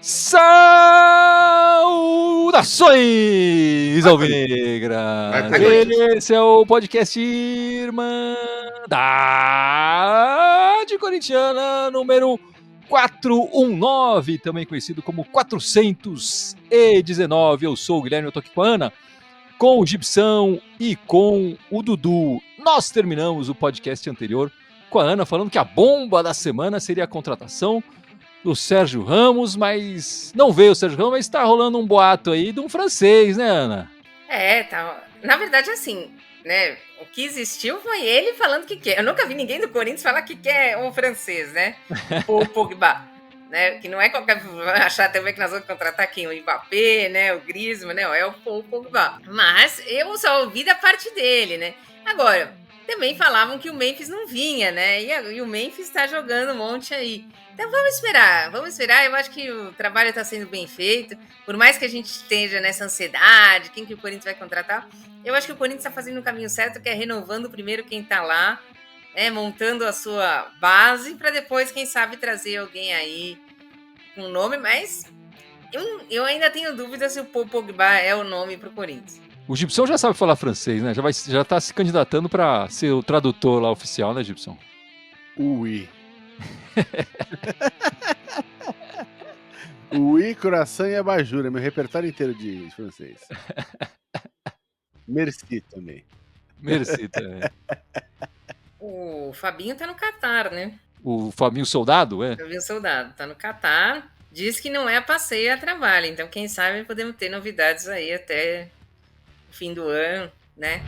Saudações, alvinegras! Esse é o podcast Irmandade Corintiana número 419, também conhecido como 419. Eu sou o Guilherme, eu tô aqui com a Ana, com o Gibson e com o Dudu. Nós terminamos o podcast anterior com a Ana falando que a bomba da semana seria a contratação do Sérgio Ramos, mas não veio o Sérgio Ramos, mas tá rolando um boato aí de um francês, né, Ana? Tá. Na verdade, assim, né? O que existiu foi ele falando que quer. Eu nunca vi ninguém do Corinthians falar que quer um francês, né? O Pogba, né? Que não é qualquer. Achar também que nós vamos contratar quem? O Mbappé, né? O Griezmann, né? É o Pogba. Mas eu só ouvi da parte dele, né? Agora, também falavam que o Memphis não vinha, né? E o Memphis tá jogando um monte aí. Então vamos esperar. Eu acho que o trabalho está sendo bem feito. Por mais que a gente esteja nessa ansiedade, quem que o Corinthians vai contratar, eu acho que o Corinthians está fazendo o caminho certo, que é renovando primeiro quem está lá, né, montando a sua base, para depois, quem sabe, trazer alguém aí com nome, mas eu ainda tenho dúvida se o Pogba é o nome para o Corinthians. O Gibson já sabe falar francês, né? Já tá se candidatando para ser o tradutor lá oficial, né, Gibson? Oui. Oui, coração e abajur, é meu repertório inteiro de francês. Merci também. Merci também. O Fabinho tá no Catar, né? O Fabinho Soldado, é? Fabinho Soldado tá no Catar. Diz que não é a passeio, é a trabalho. Então, quem sabe podemos ter novidades aí até o fim do ano, né?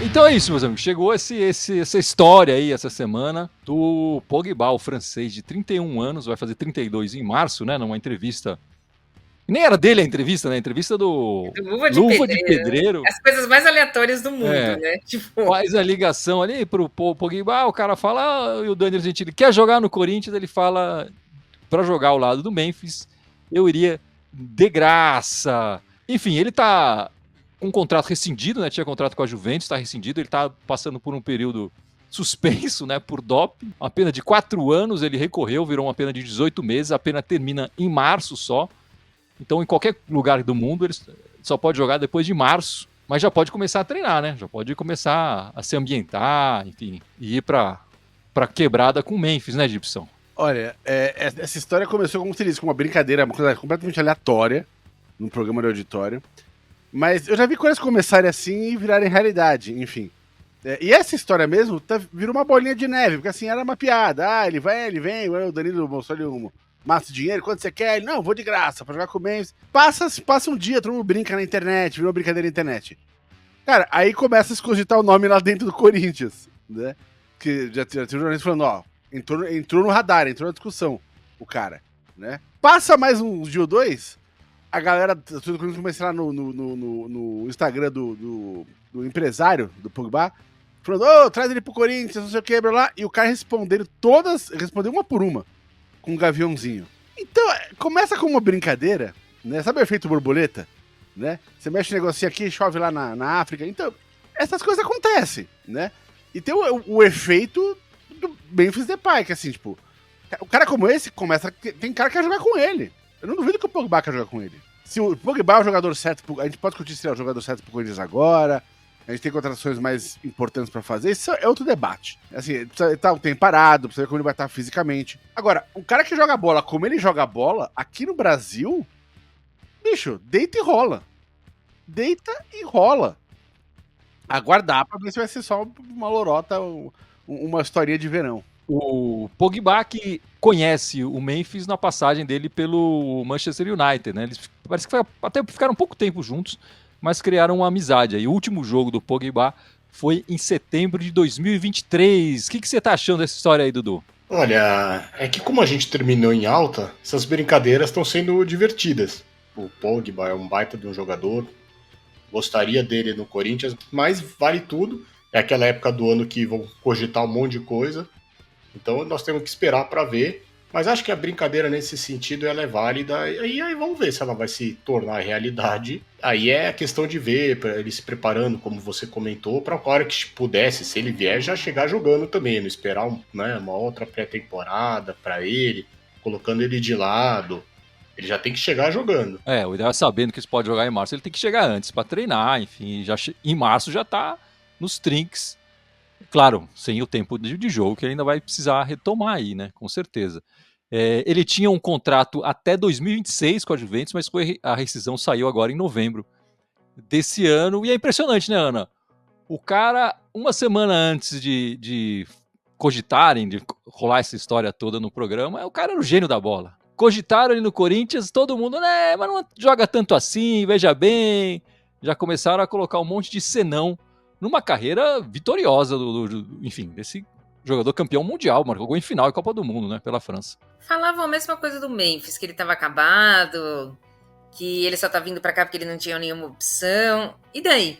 Então é isso, meus amigos. Chegou essa história aí essa semana do Pogba, o francês de 31 anos, vai fazer 32 em março, né? Numa entrevista. Nem era dele a entrevista, né? A entrevista do Luva de Pedreiro. As coisas mais aleatórias do mundo, né? Tipo... Faz a ligação ali pro Pogba, o cara fala, e o Danilo Gentili quer jogar no Corinthians, ele fala, pra jogar ao lado do Memphis, eu iria de graça. Enfim, ele tá com um contrato rescindido, né? Tinha contrato com a Juventus, tá rescindido, ele tá passando por um período suspenso, né? Por doping. Uma pena de 4 anos, ele recorreu, virou uma pena de 18 meses, a pena termina em março só. Então, em qualquer lugar do mundo, ele só pode jogar depois de março, mas já pode começar a treinar, né? Já pode começar a se ambientar, enfim, e ir pra quebrada com o Memphis, né, Gibson? Olha, essa história começou, como você disse, com uma brincadeira, uma coisa completamente aleatória, num programa de auditório. Mas eu já vi coisas começarem assim e virarem realidade, enfim. E essa história mesmo virou uma bolinha de neve, porque assim, era uma piada. Ele vem, o Danilo mostrou ali um massa de dinheiro, quanto você quer? Ele, não, vou de graça, pra jogar com o Memphis. Passa um dia, todo mundo brinca na internet, virou uma brincadeira na internet. Cara, aí começa a se cogitar o nome lá dentro do Corinthians, né? Que já tinha jornalista falando, ó, entrou no radar, entrou na discussão, o cara, né? Passa mais um dia ou dois, a galera do Corinthians começa lá no Instagram do empresário, do Pogba, falando, traz ele pro Corinthians, não sei o que, blá, blá, e o cara respondeu uma por uma, com um gaviãozinho. Então, começa com uma brincadeira, né? Sabe o efeito borboleta? Né? Você mexe um negocinho aqui, chove lá na África. Então, essas coisas acontecem, né? E tem o efeito do Memphis Depay, que assim, tipo, o cara como esse começa. Tem cara que quer jogar com ele. Eu não duvido que o Pogba quer jogar com ele. Se o Pogba é o jogador certo, a gente pode discutir se ele é o jogador certo pro Corinthians agora. A gente tem contratações mais importantes pra fazer. Isso é outro debate. Assim, ele precisa estar um tempo parado, precisa ver como ele vai estar fisicamente. Agora, o cara que joga bola, como ele joga bola, aqui no Brasil, bicho, deita e rola. Deita e rola. Aguardar pra ver se vai ser só uma lorota, uma historinha de verão. O Pogba que conhece o Memphis na passagem dele pelo Manchester United, né? Eles parece que até ficaram um pouco tempo juntos, mas criaram uma amizade. Aí o último jogo do Pogba foi em setembro de 2023. O que você tá achando dessa história aí, Dudu? Olha, é que como a gente terminou em alta, essas brincadeiras estão sendo divertidas. O Pogba é um baita de um jogador, gostaria dele no Corinthians, mas vale tudo. É aquela época do ano que vão cogitar um monte de coisa. Então nós temos que esperar para ver. Mas acho que a brincadeira nesse sentido ela é válida, e aí vamos ver se ela vai se tornar realidade. Aí é questão de ver, ele se preparando, como você comentou, para a hora que pudesse, se ele vier, já chegar jogando também, não esperar uma outra pré-temporada para ele, colocando ele de lado. Ele já tem que chegar jogando. O ideal é sabendo que isso pode jogar em março, ele tem que chegar antes para treinar, enfim, em março já tá nos trinks. Claro, sem o tempo de jogo que ele ainda vai precisar retomar aí, né? Com certeza. Ele tinha um contrato até 2026 com a Juventus, mas a rescisão saiu agora em novembro desse ano. E é impressionante, né, Ana? O cara, uma semana antes de cogitarem, de rolar essa história toda no programa, o cara era o gênio da bola. Cogitaram ele no Corinthians, todo mundo, né, mas não joga tanto assim, veja bem. Já começaram a colocar um monte de senão numa carreira vitoriosa enfim, desse jogador campeão mundial, marcou gol em final e Copa do Mundo, né, pela França. Falavam a mesma coisa do Memphis, que ele estava acabado, que ele só tá vindo pra cá porque ele não tinha nenhuma opção. E daí?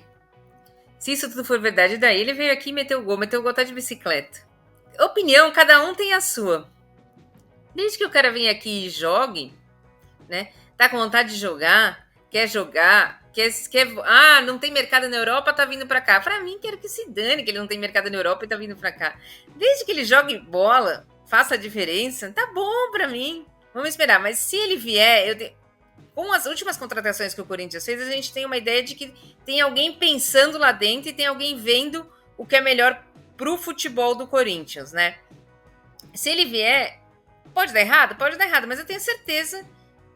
Se isso tudo for verdade, daí ele veio aqui e meteu o gol tá de bicicleta. Opinião, cada um tem a sua. Desde que o cara venha aqui e jogue, né, tá com vontade de jogar, quer não tem mercado na Europa, tá vindo pra cá. Pra mim, quero que se dane que ele não tem mercado na Europa e tá vindo pra cá. Desde que ele jogue bola, faça a diferença, tá bom pra mim. Vamos esperar, mas se ele vier, com as últimas contratações que o Corinthians fez, a gente tem uma ideia de que tem alguém pensando lá dentro e tem alguém vendo o que é melhor pro futebol do Corinthians, né? Se ele vier, pode dar errado, mas eu tenho certeza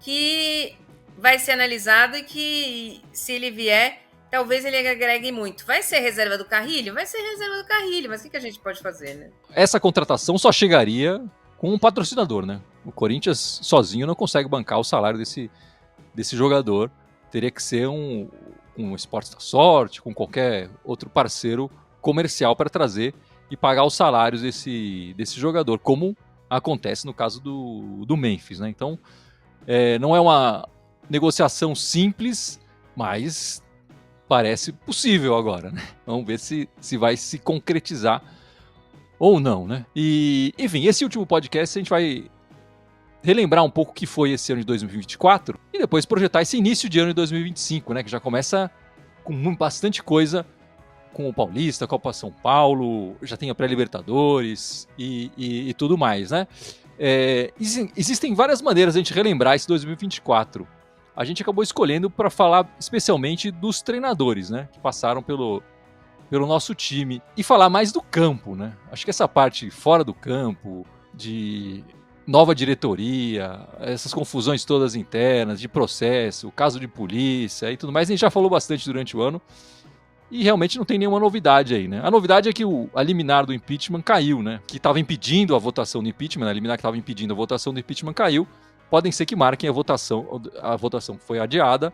que vai ser analisado e que, se ele vier, talvez ele agregue muito. Vai ser reserva do Carrilho? Vai ser reserva do Carrilho, mas o que a gente pode fazer, né? Essa contratação só chegaria com um patrocinador, né? O Corinthians sozinho não consegue bancar o salário desse jogador. Teria que ser um Esportes da Sorte, com qualquer outro parceiro comercial para trazer e pagar os salários desse jogador, como acontece no caso do Memphis, né? Então, não é uma negociação simples, mas parece possível agora, né? Vamos ver se vai se concretizar ou não, né? E, enfim, esse último podcast a gente vai relembrar um pouco o que foi esse ano de 2024 e depois projetar esse início de ano de 2025, né? Que já começa com bastante coisa, com o Paulista, Copa São Paulo, já tem a pré-Libertadores e tudo mais, né? Existem várias maneiras de a gente relembrar esse 2024. A gente acabou escolhendo para falar especialmente dos treinadores, né? Que passaram pelo nosso time e falar mais do campo, né? Acho que essa parte fora do campo, de nova diretoria, essas confusões todas internas, de processo, o caso de polícia e tudo mais, a gente já falou bastante durante o ano. E realmente não tem nenhuma novidade aí, né? A novidade é que a liminar do impeachment caiu, né? Que estava impedindo a votação do impeachment, a liminar que estava impedindo a votação do impeachment caiu. Podem ser que marquem a votação foi adiada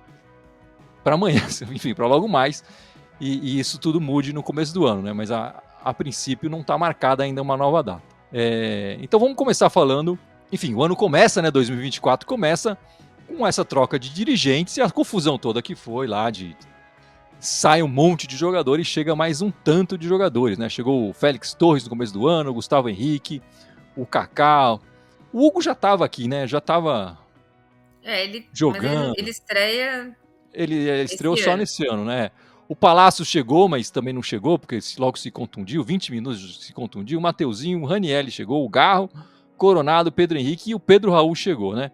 para amanhã, enfim, para logo mais. E isso tudo mude no começo do ano, né? Mas a princípio não está marcada ainda uma nova data. Então vamos começar falando. Enfim, o ano começa, né? 2024 começa com essa troca de dirigentes e a confusão toda que foi lá sai um monte de jogadores e chega mais um tanto de jogadores, né? Chegou o Félix Torres no começo do ano, o Gustavo Henrique, o Kaká. O Hugo já estava aqui, né? Já estava jogando. Ele estreia. Ele estreou só nesse ano, né? O Palácio chegou, mas também não chegou, porque logo se contundiu, 20 minutos se contundiu. O Mateuzinho, o Ranielli chegou, o Garro, Coronado, o Pedro Henrique e o Pedro Raul chegou, né?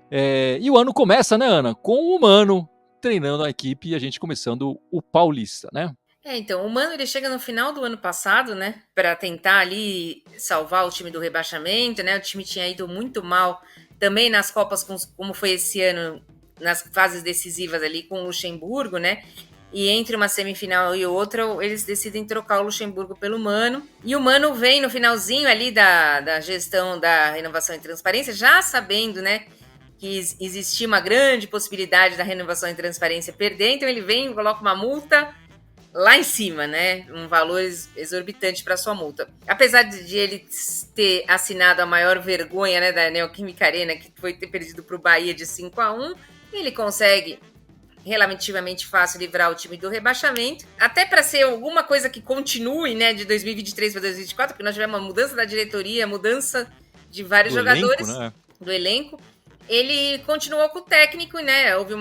E o ano começa, né, Ana? Com o Mano treinando a equipe e a gente começando o Paulista, né? Então, o Mano ele chega no final do ano passado, né, para tentar ali salvar o time do rebaixamento, né? O time tinha ido muito mal também nas Copas, como foi esse ano, nas fases decisivas ali com o Luxemburgo, né? E entre uma semifinal e outra, eles decidem trocar o Luxemburgo pelo Mano. E o Mano vem no finalzinho ali da gestão da renovação e transparência, já sabendo, né, que existia uma grande possibilidade da renovação e transparência perder, então ele vem e coloca uma multa lá em cima, né? Um valor exorbitante para sua multa. Apesar de ele ter assinado a maior vergonha, né, da Neoquímica Arena, que foi ter perdido para o Bahia de 5-1, ele consegue relativamente fácil livrar o time do rebaixamento, até para ser alguma coisa que continue, né, de 2023 para 2024, porque nós tivemos uma mudança da diretoria, mudança de vários jogadores. Elenco, né? do elenco, ele continuou com o técnico, né? Houve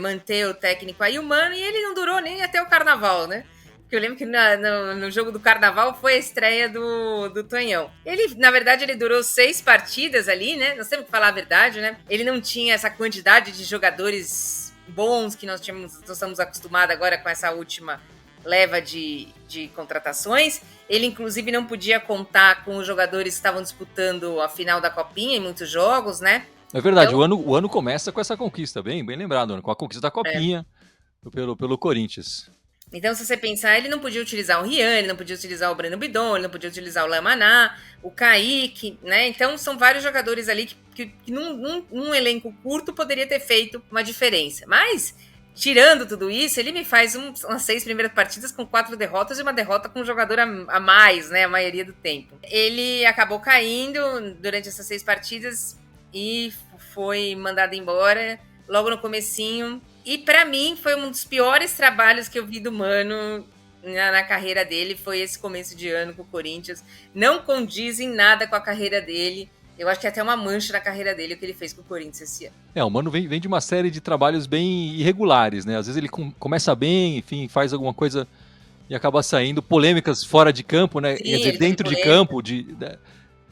manter o técnico aí, o Mano, e ele não durou nem até o Carnaval, né? Porque eu lembro que no jogo do Carnaval foi a estreia do Tonhão. Ele, na verdade, ele durou 6 partidas ali, né? Nós temos que falar a verdade, né? Ele não tinha essa quantidade de jogadores bons que nós estamos acostumados agora com essa última leva de contratações. Ele, inclusive, não podia contar com os jogadores que estavam disputando a final da Copinha em muitos jogos, né? É verdade, então, o ano começa com essa conquista, bem lembrado, com a conquista da Copinha pelo Corinthians. Então, se você pensar, ele não podia utilizar o Rian, ele não podia utilizar o Breno Bidon, ele não podia utilizar o Lamaná, o Kaique, né? Então, são vários jogadores ali que num elenco curto poderia ter feito uma diferença. Mas, tirando tudo isso, ele me faz umas 6 primeiras partidas com 4 derrotas e uma derrota com um jogador a mais, né? A maioria do tempo. Ele acabou caindo durante essas 6 partidas e foi mandado embora logo no comecinho. E pra mim foi um dos piores trabalhos que eu vi do Mano na carreira dele, foi esse começo de ano com o Corinthians. Não condiz em nada com a carreira dele. Eu acho que é até uma mancha na carreira dele o que ele fez com o Corinthians esse ano. O Mano vem de uma série de trabalhos bem irregulares, né? Às vezes ele começa bem, enfim, faz alguma coisa e acaba saindo. Polêmicas fora de campo, né? Sim, quer dizer, dentro de campo,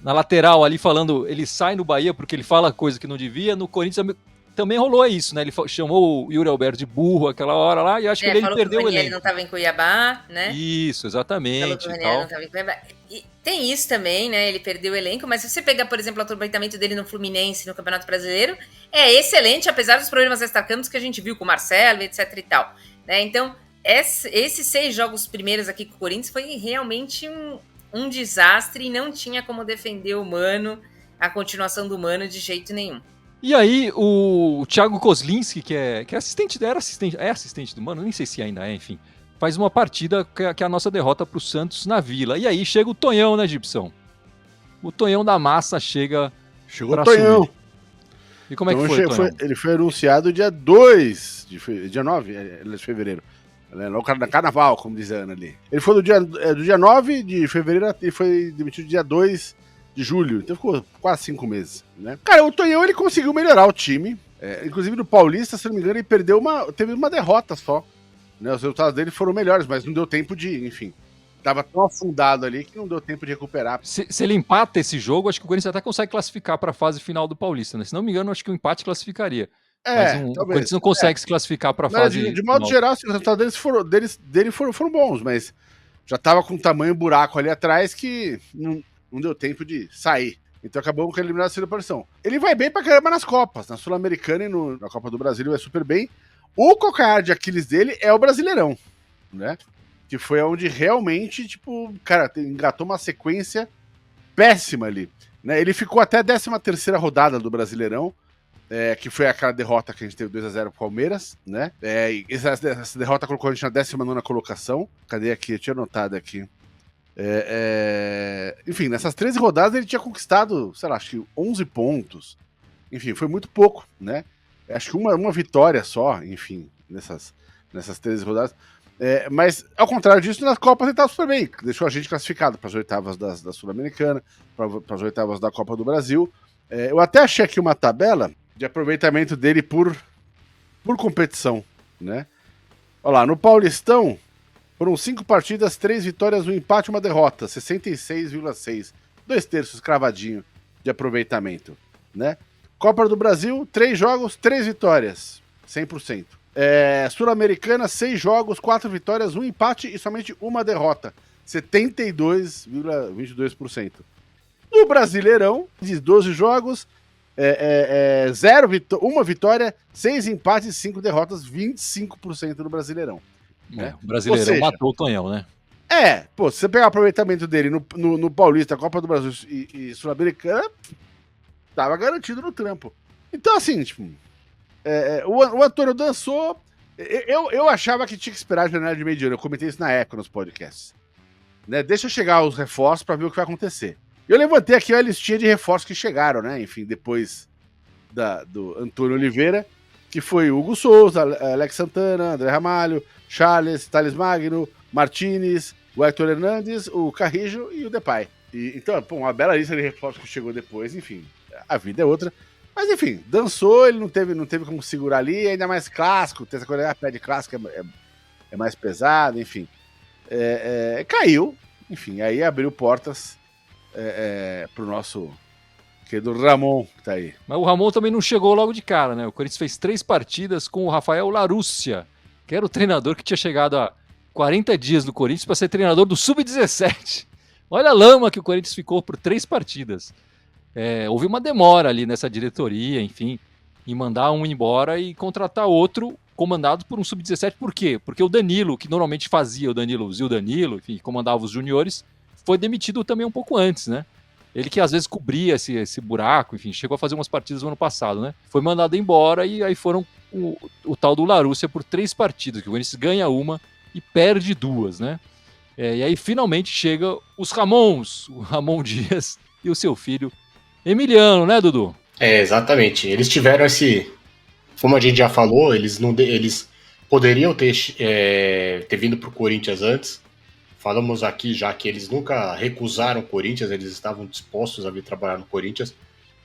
na lateral ali falando, ele sai no Bahia porque ele fala coisa que não devia. No Corinthians também rolou isso, né? Ele chamou o Yuri Alberto de burro aquela hora lá e acho que ele perdeu o elenco. Ele não estava em Cuiabá, né? Isso, exatamente. Falou que o não estava em Cuiabá. E tem isso também, né? Ele perdeu o elenco, mas se você pegar, por exemplo, o aproveitamento dele no Fluminense, no Campeonato Brasileiro, é excelente, apesar dos problemas extracampos que a gente viu com o Marcelo, etc e tal. Né? Então, esses 6 jogos primeiros aqui com o Corinthians foi realmente um desastre e não tinha como defender o Mano, a continuação do Mano de jeito nenhum. E aí, o Thiago Kozlinski, que é assistente do Mano, nem sei se ainda é, enfim, faz uma partida que é a nossa derrota pro Santos na Vila. E aí chega o Tonhão, né, Gibson? O Tonhão da massa chegou o Tonhão. Assumir. E como então, é que foi, ele foi anunciado dia 2 dia 9 de fevereiro. No Carnaval, como diz a Ana ali. Ele foi do dia 9 de fevereiro e foi demitido dia 2 de julho, então ficou quase 5 meses, né? Cara, o Tonhão, ele conseguiu melhorar o time, inclusive no Paulista, se não me engano, ele teve uma derrota só, né? Os resultados dele foram melhores, mas não deu tempo enfim, tava tão afundado ali que não deu tempo de recuperar. Se ele empata esse jogo, acho que o Corinthians até consegue classificar para a fase final do Paulista, né? Se não me engano, acho que o empate classificaria. Mas o Corinthians não consegue se classificar para a fase de modo geral, assim, os resultados deles foram bons, mas já tava com um tamanho buraco ali atrás que não deu tempo de sair. Então acabou com eliminado a segunda posição. Ele vai bem pra caramba nas Copas. Na Sul-Americana e na Copa do Brasil ele vai super bem. O calcanhar de Aquiles dele é o Brasileirão, né? Que foi onde realmente, tipo, cara, engatou uma sequência péssima ali. Né? Ele ficou até a 13ª rodada do Brasileirão, que foi aquela derrota que a gente teve 2-0 pro Palmeiras, né? Essa derrota colocou a gente na 19ª colocação. Cadê aqui? Eu tinha anotado aqui. Enfim, nessas 13 rodadas ele tinha conquistado, sei lá, acho que 11 pontos. Enfim, foi muito pouco, né? Acho que uma vitória só, enfim, nessas 13 rodadas. Mas, ao contrário disso, nas Copas ele estava super bem. Deixou a gente classificado para as oitavas da Sul-Americana, para as oitavas da Copa do Brasil. Eu até achei aqui uma tabela de aproveitamento dele por competição, né? Olha lá, no Paulistão, foram 5 partidas, 3 vitórias, 1 empate e 1 derrota. 66,6. 2/3 cravadinho de aproveitamento, né? Copa do Brasil, 3 jogos, 3 vitórias. 100%. Sul-Americana, 6 jogos, 4 vitórias, 1 empate e somente 1 derrota. 72,22%. No Brasileirão, de 12 jogos, 1 vitória, 6 empates e 5 derrotas, 25% no Brasileirão. Né? O Brasileirão matou o Tonhão, né? Se você pegar o aproveitamento dele no Paulista, Copa do Brasil e Sul-Americana, tava garantido no trampo. Então, assim, tipo, o Antônio dançou. Eu achava que tinha que esperar a janela de meio de ano. Eu comentei isso na época nos podcasts. Né? Deixa chegar os reforços pra ver o que vai acontecer. Eu levantei aqui a listinha de reforços que chegaram, né? Enfim, depois do Antônio Oliveira, que foi Hugo Souza, Alex Santana, André Ramalho, Charles, Thales Magno, Martinez, o Hector Hernandes, o Carrijo e o Depay. Então, uma bela lista de reforços que chegou depois, enfim. a vida é outra. Mas enfim, dançou, ele não teve como segurar ali, ainda mais clássico, tem essa coisa, pé de clássico é mais pesado, enfim. Caiu, enfim, aí abriu portas pro nosso querido Ramon, que tá aí. Mas o Ramon também não chegou logo de cara, né? O Corinthians fez 3 partidas com o Rafael Larúcia, que era o treinador que tinha chegado há 40 dias no Corinthians para ser treinador do Sub-17. Olha a lama que o Corinthians ficou por 3 partidas. Houve uma demora ali nessa diretoria, enfim, em mandar um embora e contratar outro comandado por um Sub-17. Por quê? Porque o Danilo, que normalmente fazia o Zil Danilo, enfim, comandava os juniores, foi demitido também um pouco antes, né? Ele que às vezes cobria esse buraco, enfim, chegou a fazer umas partidas no ano passado, né? Foi mandado embora e aí foram o tal do Larúcia por 3 partidas, que o Corinthians ganha uma e perde 2, né? E aí finalmente chega os Ramons, o Ramon Dias e o seu filho Emiliano, né, Dudu? Exatamente. Eles tiveram como a gente já falou, eles poderiam ter vindo para o Corinthians antes. Falamos aqui já que eles nunca recusaram o Corinthians, eles estavam dispostos a vir trabalhar no Corinthians,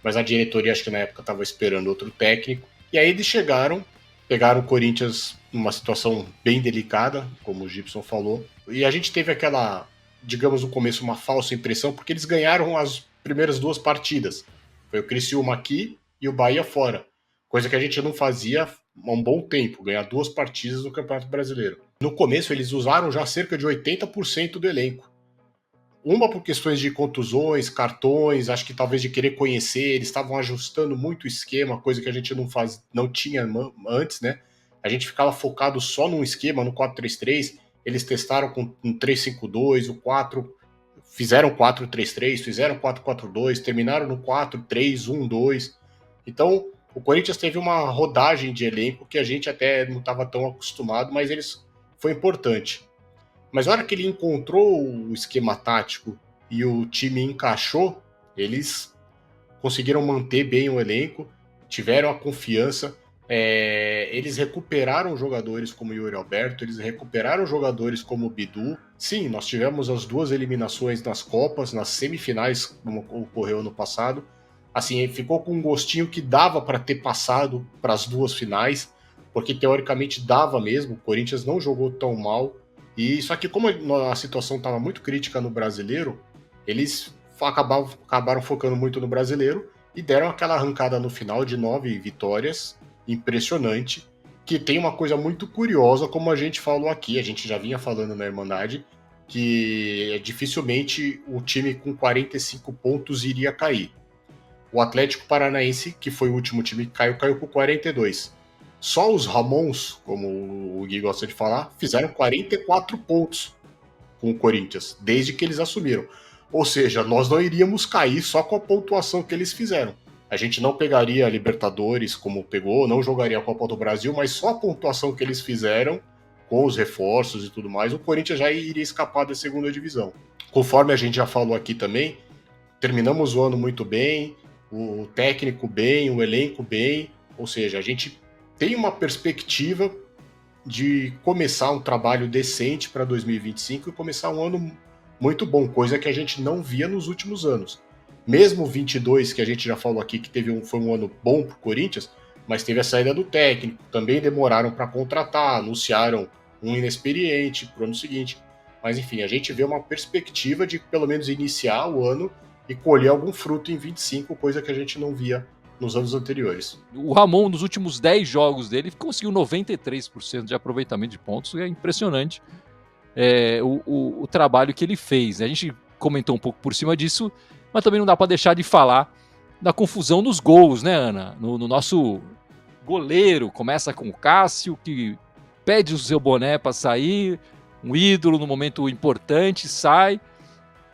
mas a diretoria acho que na época estava esperando outro técnico. E aí eles chegaram, pegaram o Corinthians numa situação bem delicada, como o Gibson falou, e a gente teve aquela, digamos no começo, uma falsa impressão, porque eles ganharam as primeiras 2 partidas. Foi o Criciúma aqui e o Bahia fora, coisa que a gente não fazia há um bom tempo, ganhar 2 partidas no Campeonato Brasileiro. No começo eles usaram já cerca de 80% do elenco. Uma por questões de contusões, cartões, acho que talvez de querer conhecer, eles estavam ajustando muito o esquema, coisa que a gente não tinha antes, né? A gente ficava focado só num esquema, no 4-3-3, eles testaram com um 3-5-2, o 4, fizeram 4-3-3, fizeram 4-4-2, terminaram no 4-3-1-2. Então, o Corinthians teve uma rodagem de elenco que a gente até não estava tão acostumado, mas foi importante. Mas na hora que ele encontrou o esquema tático e o time encaixou, eles conseguiram manter bem o elenco, tiveram a confiança, eles recuperaram jogadores como o Yuri Alberto, eles recuperaram jogadores como o Bidu. Sim, nós tivemos as 2 eliminações nas Copas, nas semifinais, como ocorreu ano passado. Assim, ficou com um gostinho que dava para ter passado para as 2 finais, porque teoricamente dava mesmo, o Corinthians não jogou tão mal. E só que como a situação estava muito crítica no brasileiro, eles acabaram focando muito no brasileiro e deram aquela arrancada no final de 9 vitórias, impressionante, que tem uma coisa muito curiosa, como a gente falou aqui, a gente já vinha falando na Irmandade, que dificilmente o time com 45 pontos iria cair. O Atlético Paranaense, que foi o último time que caiu com 42. Só os Ramons, como o Gui gosta de falar, fizeram 44 pontos com o Corinthians, desde que eles assumiram. Ou seja, nós não iríamos cair só com a pontuação que eles fizeram. A gente não pegaria a Libertadores como pegou, não jogaria a Copa do Brasil, mas só a pontuação que eles fizeram, com os reforços e tudo mais, o Corinthians já iria escapar da 2ª divisão. Conforme a gente já falou aqui também, terminamos o ano muito bem, o técnico bem, o elenco bem, ou seja, a gente tem uma perspectiva de começar um trabalho decente para 2025 e começar um ano muito bom, coisa que a gente não via nos últimos anos. Mesmo 22, que a gente já falou aqui que foi um ano bom para o Corinthians, mas teve a saída do técnico, também demoraram para contratar, anunciaram um inexperiente para o ano seguinte. Mas enfim, a gente vê uma perspectiva de pelo menos iniciar o ano e colher algum fruto em 25, coisa que a gente não via nos anos anteriores. O Ramon, nos últimos 10 jogos dele, conseguiu 93% de aproveitamento de pontos. É impressionante o trabalho que ele fez. A gente comentou um pouco por cima disso, mas também não dá para deixar de falar da confusão nos gols, né, Ana? No nosso goleiro, começa com o Cássio, que pede o seu boné para sair, um ídolo no momento importante, sai.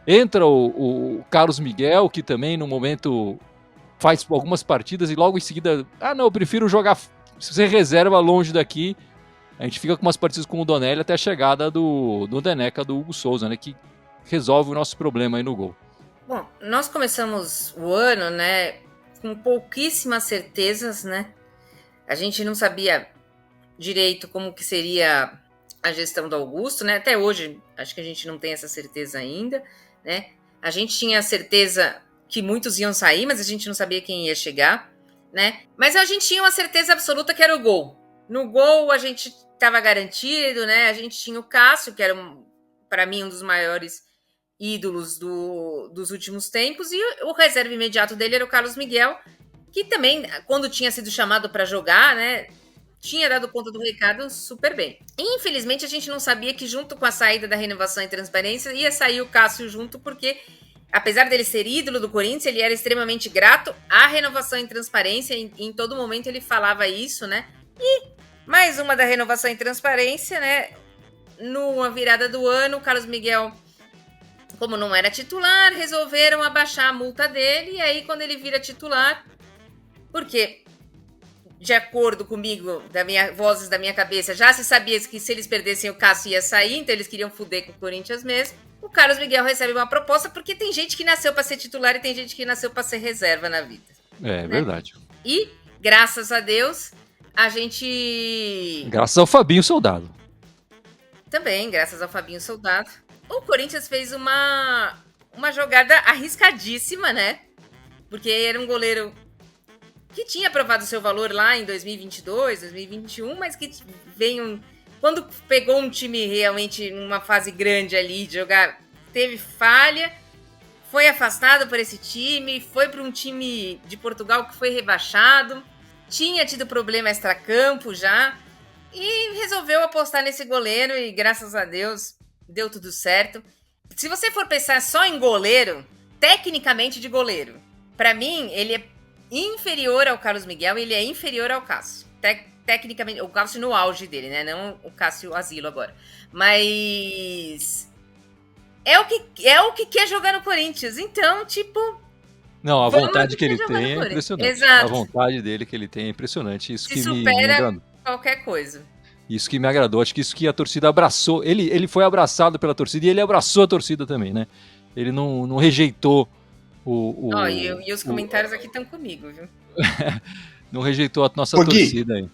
Entra o Carlos Miguel, que também no momento faz algumas partidas e logo em seguida, eu prefiro jogar, se você reserva longe daqui, a gente fica com umas partidas com o Donelli até a chegada do Deneca, do Hugo Souza, né, que resolve o nosso problema aí no gol. Bom, nós começamos o ano, né, com pouquíssimas certezas, né, a gente não sabia direito como que seria a gestão do Augusto, né, até hoje acho que a gente não tem essa certeza ainda, né, a gente tinha certeza que muitos iam sair, mas a gente não sabia quem ia chegar, né? Mas a gente tinha uma certeza absoluta que era o gol. No gol a gente estava garantido, né? A gente tinha o Cássio, que era, para mim, um dos maiores ídolos dos últimos tempos, e o reserva imediato dele era o Carlos Miguel, que também, quando tinha sido chamado para jogar, né, tinha dado conta do recado super bem. Infelizmente, a gente não sabia que junto com a saída da Renovação e Transparência ia sair o Cássio junto, porque apesar dele ser ídolo do Corinthians, ele era extremamente grato à Renovação e Transparência, em todo momento ele falava isso, né? E mais uma da Renovação e Transparência, né? Numa virada do ano, o Carlos Miguel, como não era titular, resolveram abaixar a multa dele, e aí quando ele vira titular, porque, de acordo comigo, vozes da minha cabeça, já se sabia que se eles perdessem o Cássio ia sair, então eles queriam fuder com o Corinthians mesmo. O Carlos Miguel recebe uma proposta, porque tem gente que nasceu para ser titular e tem gente que nasceu para ser reserva na vida. É, né? Verdade. E, graças a Deus, a gente... Graças ao Fabinho Soldado. Também, graças ao Fabinho Soldado. O Corinthians fez uma jogada arriscadíssima, né? Porque era um goleiro que tinha provado seu valor lá em 2022, 2021, mas que veio... Quando pegou um time realmente numa fase grande ali de jogar, teve falha, foi afastado por esse time, foi para um time de Portugal que foi rebaixado, tinha tido problema extracampo já, e resolveu apostar nesse goleiro e, graças a Deus, deu tudo certo. Se você for pensar só em goleiro, tecnicamente de goleiro, para mim, ele é inferior ao Carlos Miguel e ele é inferior ao Cássio. Tecnicamente, o Cássio no auge dele, né? Não o Cássio Asilo agora. Mas é o que quer jogar no Corinthians. Então, tipo... Não, a vontade que ele tem é impressionante. Exato. A vontade dele que ele tem é impressionante. Isso se que supera qualquer coisa. Isso que me agradou. Acho que isso que a torcida abraçou. Ele foi abraçado pela torcida e ele abraçou a torcida também, né? Ele não rejeitou e os comentários aqui estão comigo, viu? Não rejeitou a nossa torcida aí.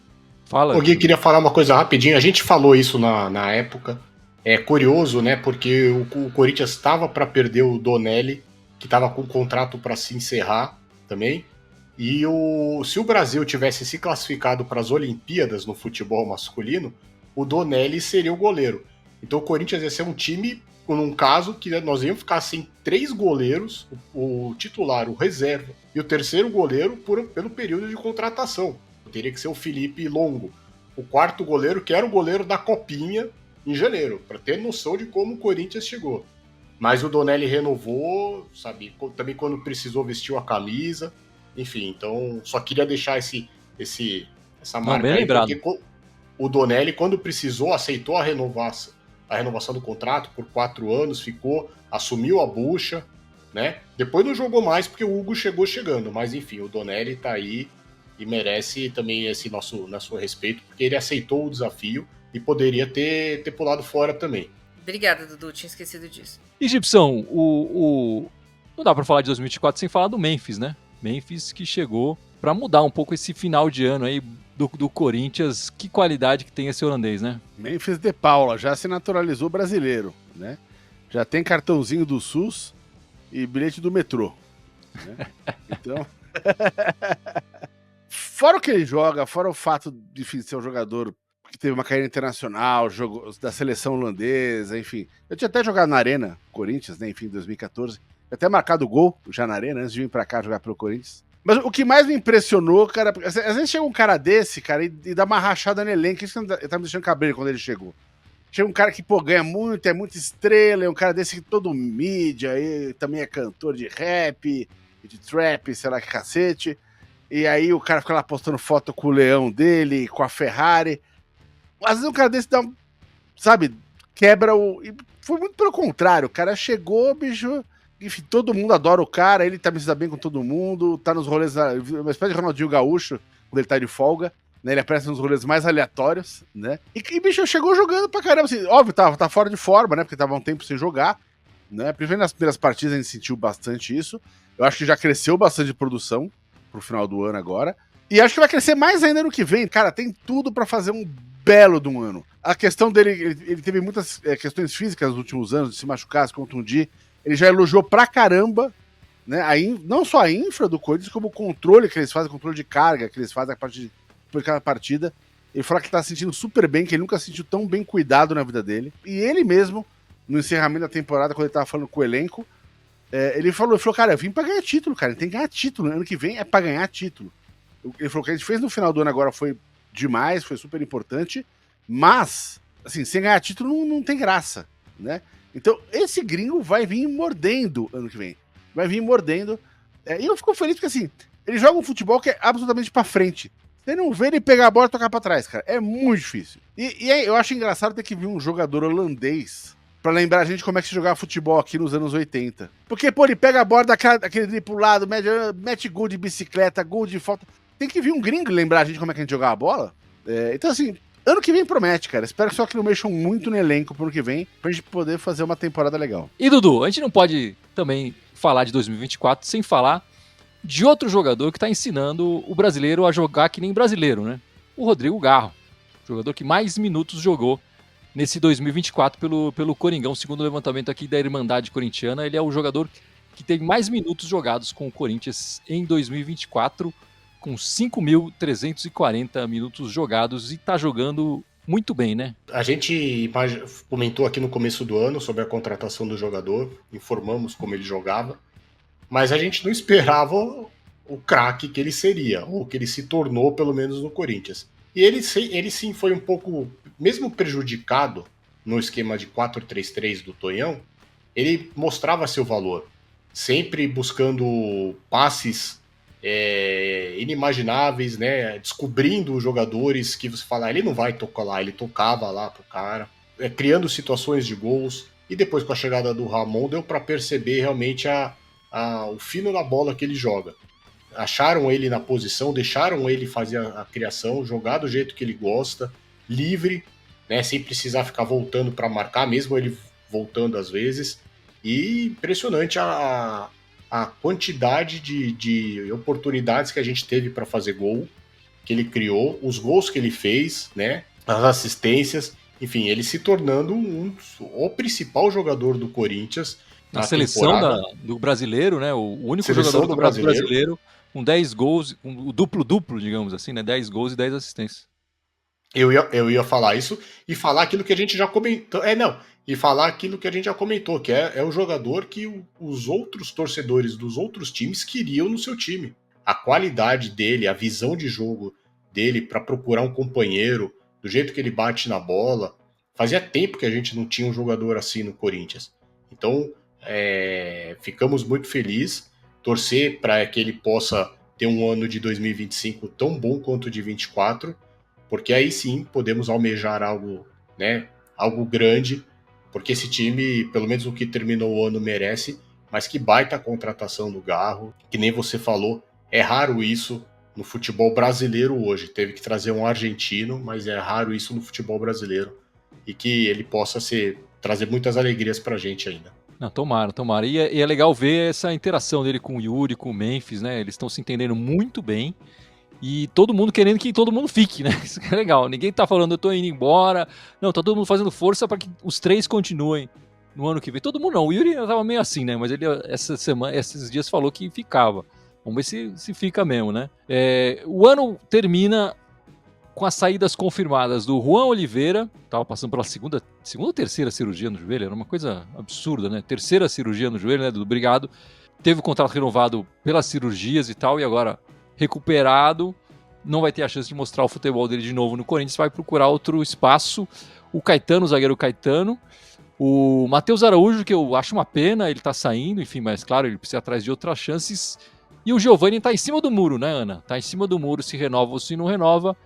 Fala. O Gui, queria falar uma coisa rapidinho. A gente falou isso na época. É curioso, né? Porque o Corinthians estava para perder o Donelli, que estava com o contrato para se encerrar também. E se o Brasil tivesse se classificado para as Olimpíadas no futebol masculino, o Donelli seria o goleiro. Então o Corinthians ia ser um time, num caso, que nós íamos ficar sem 3 goleiros, o titular, o reserva, e o terceiro goleiro pelo período de contratação. Teria que ser o Felipe Longo, o quarto goleiro, que era o goleiro da Copinha em janeiro, para ter noção de como o Corinthians chegou. Mas o Donelli renovou, sabe, também quando precisou vestiu a camisa, enfim, então só queria deixar essa marca aí, porque o Donelli, quando precisou, aceitou a renovação do contrato por 4 anos, assumiu a bucha, né? Depois não jogou mais porque o Hugo chegou chegando, mas enfim, o Donelli tá aí e merece também esse nosso respeito, porque ele aceitou o desafio e poderia ter pulado fora também. Obrigada, Dudu, tinha esquecido disso. E, Gibson, não dá pra falar de 2024 sem falar do Memphis, né? Memphis que chegou pra mudar um pouco esse final de ano aí do Corinthians. Que qualidade que tem esse holandês, né? Memphis de Paula já se naturalizou brasileiro, né? Já tem cartãozinho do SUS e bilhete do metrô, né? Então... Fora o que ele joga, fora o fato de ser um jogador que teve uma carreira internacional, jogou da seleção holandesa, enfim. Eu tinha até jogado na Arena, Corinthians, né, enfim, em 2014. Eu até marcado gol já na Arena, antes de vir pra cá jogar pelo Corinthians. Mas o que mais me impressionou, cara, às vezes chega um cara desse, cara, e dá uma rachada no elenco. Isso que tá me deixando cabreiro quando ele chegou. Chega um cara que, pô, ganha muito, é muita estrela, é um cara desse que todo mídia, e também é cantor de rap, de trap, sei lá que cacete. E aí o cara fica lá postando foto com o leão dele, com a Ferrari. Às vezes um cara desse dá um, sabe, quebra o... E foi muito pelo contrário, o cara chegou, bicho... Enfim, todo mundo adora o cara, ele também se dá bem com todo mundo, tá nos rolês... Uma espécie de Ronaldinho Gaúcho, quando ele tá de folga, né? Ele aparece nos rolês mais aleatórios, né? E bicho, chegou jogando pra caramba, assim, óbvio, tá fora de forma, né? Porque tava um tempo sem jogar, né? Primeiro nas primeiras partidas a gente sentiu bastante isso. Eu acho que já cresceu bastante de produção pro final do ano agora. E acho que vai crescer mais ainda no que vem. Cara, tem tudo pra fazer um belo de um ano. A questão dele, ele teve muitas questões físicas nos últimos anos, de se machucar, se contundir. Ele já elogiou pra caramba né? Não só a infra do Corinthians, como o controle que eles fazem, o controle de carga que eles fazem a partir de cada partida. Ele falou que tá se sentindo super bem, que ele nunca se sentiu tão bem cuidado na vida dele. E ele mesmo, no encerramento da temporada, quando ele tava falando com o elenco, ele falou, cara, eu vim pra ganhar título, cara. Ele tem que ganhar título. Ano que vem é pra ganhar título. Ele falou que a gente fez no final do ano agora foi demais, foi super importante, mas, assim, sem ganhar título não tem graça, né? Então, esse gringo vai vir mordendo ano que vem. Vai vir mordendo. E eu fico feliz porque, assim, ele joga um futebol que é absolutamente pra frente. Você não vê ele pegar a bola e tocar pra trás, cara. É muito difícil. E eu acho engraçado ter que vir um jogador holandês pra lembrar a gente como é que se jogava futebol aqui nos anos 80. Porque, pô, ele pega a bola daquele drible pro lado, mete gol de bicicleta, gol de falta. Tem que vir um gringo lembrar a gente como é que a gente jogava a bola. Então, assim, ano que vem promete, cara. Espero só que não mexam muito no elenco pro ano que vem, pra gente poder fazer uma temporada legal. E, Dudu, a gente não pode também falar de 2024 sem falar de outro jogador que está ensinando o brasileiro a jogar que nem brasileiro, né? O Rodrigo Garro, jogador que mais minutos jogou nesse 2024 pelo Coringão, segundo o levantamento aqui da Irmandade Corintiana. Ele é o jogador que teve mais minutos jogados com o Corinthians em 2024, com 5.340 minutos jogados, e está jogando muito bem, né? A gente comentou aqui no começo do ano sobre a contratação do jogador, informamos como ele jogava, mas a gente não esperava o craque que ele seria, ou que ele se tornou, pelo menos no Corinthians. E ele sim foi um pouco, mesmo prejudicado no esquema de 4-3-3 do Tonhão, ele mostrava seu valor, sempre buscando passes inimagináveis, né? Descobrindo jogadores que você fala, ele não vai tocar lá, ele tocava lá pro cara, criando situações de gols. E depois, com a chegada do Ramon, deu para perceber realmente o fino na bola que ele joga. Acharam ele na posição, deixaram ele fazer a criação, jogar do jeito que ele gosta, livre, né? Sem precisar ficar voltando para marcar, mesmo ele voltando às vezes. E impressionante a quantidade de oportunidades que a gente teve para fazer gol, que ele criou, os gols que ele fez, né? As assistências, enfim, ele se tornando o principal jogador do Corinthians na seleção do brasileiro, né? O único jogador do brasileiro com 10 gols, o duplo-duplo, digamos assim, né? 10 gols e 10 assistências. Eu ia falar isso e falar aquilo que a gente já comentou. E falar aquilo que a gente já comentou, que é o jogador que os outros torcedores dos outros times queriam no seu time. A qualidade dele, a visão de jogo dele para procurar um companheiro, do jeito que ele bate na bola. Fazia tempo que a gente não tinha um jogador assim no Corinthians. Então, ficamos muito felizes. Torcer para que ele possa ter um ano de 2025 tão bom quanto o de 24, porque aí sim podemos almejar algo, né, algo grande, porque esse time, pelo menos o que terminou o ano, merece. Mas que baita contratação do Garro, que nem você falou, é raro isso no futebol brasileiro hoje. Teve que trazer um argentino, mas é raro isso no futebol brasileiro, e que ele possa trazer muitas alegrias pra gente ainda. Não, tomara. E é legal ver essa interação dele com o Yuri, com o Memphis, né? Eles estão se entendendo muito bem. E todo mundo querendo que todo mundo fique, né? Isso é legal. Ninguém tá falando, eu tô indo embora. Não, tá todo mundo fazendo força para que os três continuem no ano que vem. Todo mundo não. O Yuri tava meio assim, né? Mas ele esses dias falou que ficava. Vamos ver se fica mesmo, né? O ano termina com as saídas confirmadas do Juan Oliveira, estava passando pela segunda ou terceira cirurgia no joelho, era uma coisa absurda, né? Terceira cirurgia no joelho, né, do Brigado. Teve o contrato renovado pelas cirurgias e tal, e agora recuperado, não vai ter a chance de mostrar o futebol dele de novo no Corinthians, vai procurar outro espaço. O Caetano, o zagueiro Caetano, o Matheus Araújo, que eu acho uma pena, ele tá saindo, enfim, mas claro, ele precisa ir atrás de outras chances. E o Giovani tá em cima do muro, né, Ana? Tá em cima do muro, se renova ou se não renova.